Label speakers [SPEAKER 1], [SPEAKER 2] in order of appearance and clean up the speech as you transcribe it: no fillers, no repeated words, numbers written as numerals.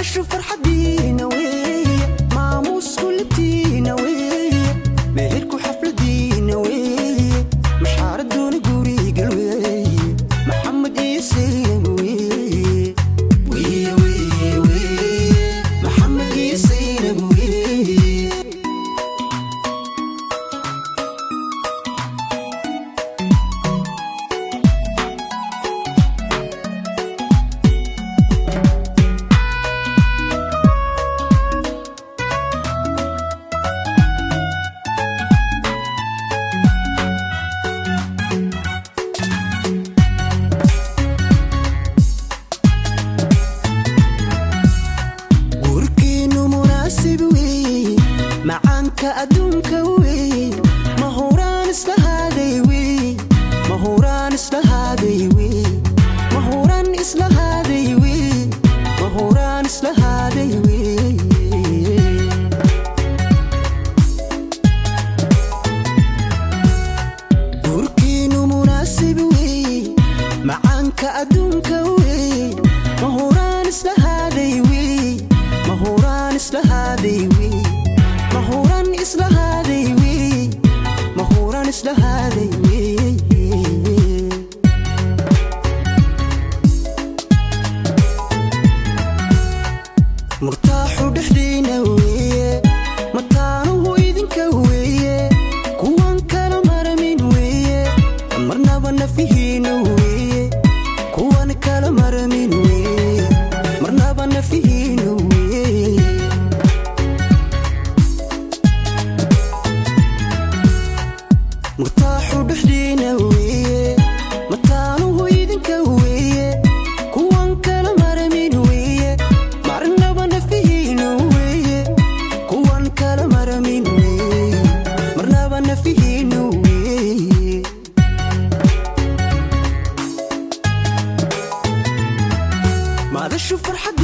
[SPEAKER 1] madashu farxadiina weeye maamuus kulubtiina weeye meherku xafladiina weeye mashxaaradoona gurigal weeye maxamed iyo saynab weeye weeye weeye weeye maxamed iyo saynab weeye macaanka adduunka weeye mahuraan isla haaday weeye mahuraan isla haaday weeye mahuraan isla haaday weeye mahuraan isla haaday weeye gurkiinu munaasib weeye macaanka adduunka weeye mahuraan isla haaday weeye mahuraan isla haaday weeye mahuran isla haaday weeye mahuran isla haaday weeye murtaaxu dhexdiina weeye mataanuhu idinka weeye kuwan kala maramin weeye marnaba nafihiina weeye kuwan kala maramin weeye marnaba nafihiina weeye murtaaxu dhexdiina weeye mataanuhu idinka weeye kuwan kala maramin weeye marnaba nafihiina weeye kuwan kala maramin weeye marnaba nafihiina weeye madashu farxad